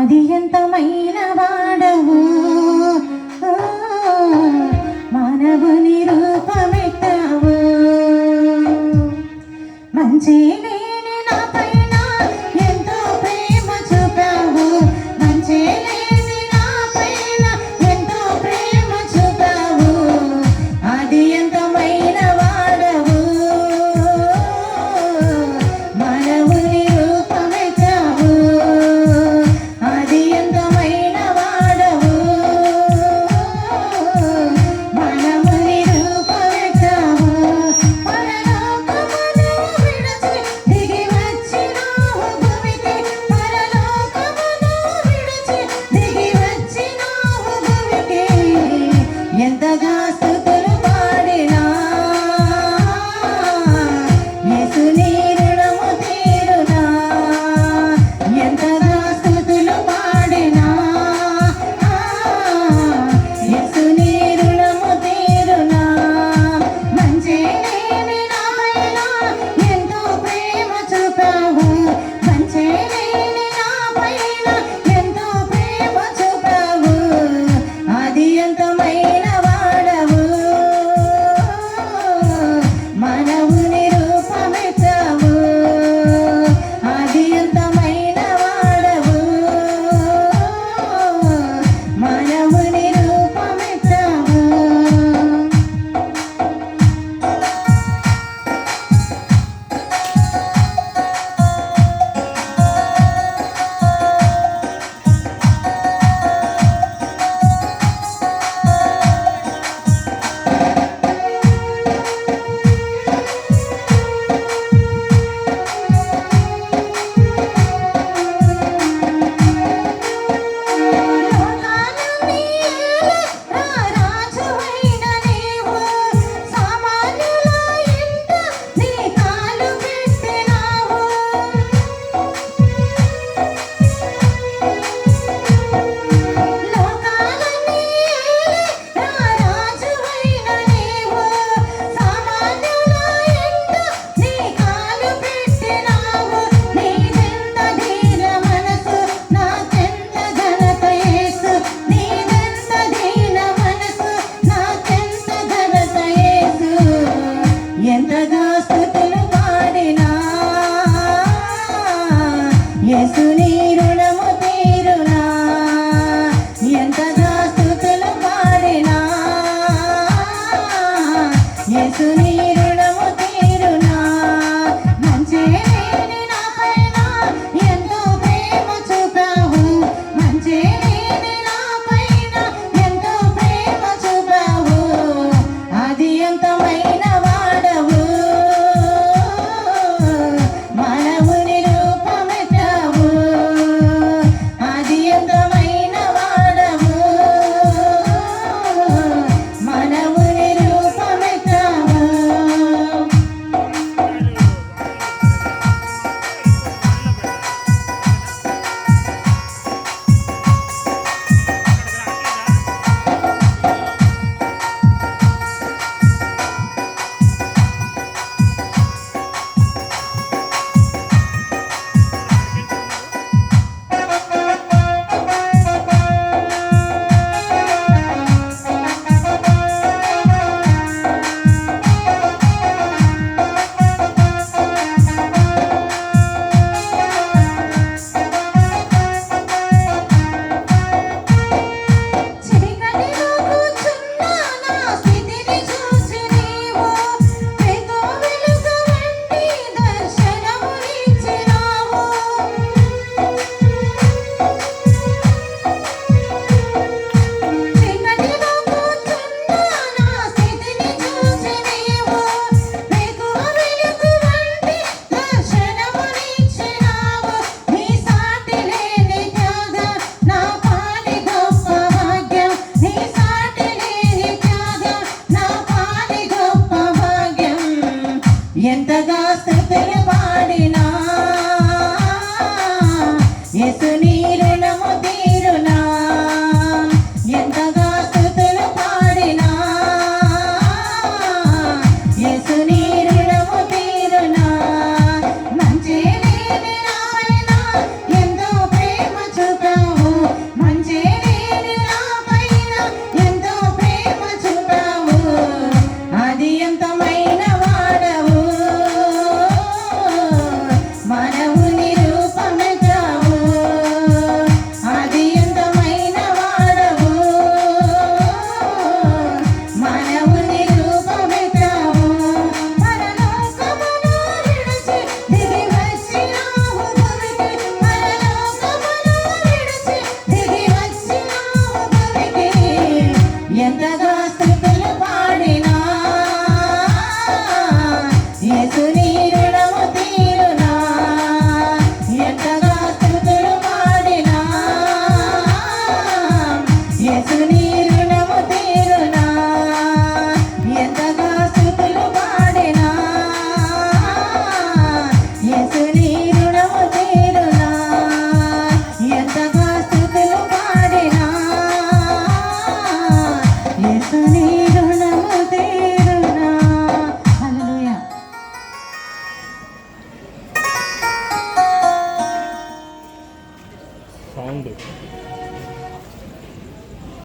ఆది ఎంతమైన వాడవు మానవుని రూపమెత్తావు మంచి లేని నా పైన ఎంతో ప్రేమ చూపావు మంచి లేని నా పైన ఎంతో ప్రేమ చూపావు ఆది ఎంతమైన వాడవు మానవుని రూపమెత్తావు ఆది ఎంతమైన వాడవు మానవుని రూపమెత్తావు పరలోకమును విడిచి దిగి వచ్చినావు భూమికి పరలోకమును విడిచి దిగి వచ్చినావు భూమికి ఎంతగా స్తుతులు పాడినా యేసు నీ రుణము తీరునా ఎంతగా స్తుతులు పాడినా యేసు నీ రుణము తీరునా మంచి లేని నా పైన ఎంతో ప్రేమ చూపావు మంచి లేని నా పైన ఎంతో ప్రేమ చూపావు ఆది ఎంతమైన వాడవు మానవుని రూపమెత్తావు ఆది ఎంతమైన వాడవు మానవుని రూపమెత్తావు లోకాలన్నీ రాజువైన నీవు సామాన్యుల ఇంట నీ కాలు పెట్టినావు లోకాలన్నీ రాజువైన నీవు సామాన్యుల ఇంట నీ కాలు పెట్టినావు నీదెంత ధీర మనసు నాకెంత ఘనత యేసు నీదెంత ధీర మనసు నాకెంత ఘనత యేసు ఎంతగా స్తుతులు పాడినా యేసు నీ రుణము తీరునా ఎంతగా స్తుతులు పాడినా యేసు నీ రుణము తీరునా మంచి లేని నా పైన ఎంతో ప్రేమ చూపావు మంచి లేని నా పైన ఎంతో ప్రేమ చూపావు ఆది ఎంతమైన వాడవు మానవుని రూపమెత్తావు ఆది ఎంతమైన వాడవు మానవుని రూపమెత్తావు చీకటిలో కూర్చున్న నా స్థితిని చూసి నీవు వెలుగు వెలుగు వంటి దర్శనమునిచ్చినావు చీకటిలో కూర్చున్న నా స్థితిని చూసి నీవు వెలుగు వెలుగు వంటి దర్శనమునిచ్చినావు నీ సాటి లేని త్యాగం నా పాలి గొప్ప భాగ్యం నీ సాటి లేని త్యాగం నా పాలి గొప్ప భాగ్యం ఎంతగా స్తుతులు పాడినా యేసు నీ రుణము తీరునా ఎంతగా స్తుతులు పాడినా యేసు నీ రుణము తీరునా మంచి లేని నా పైన ఎంతో ప్రేమ చూపావు సౌండ్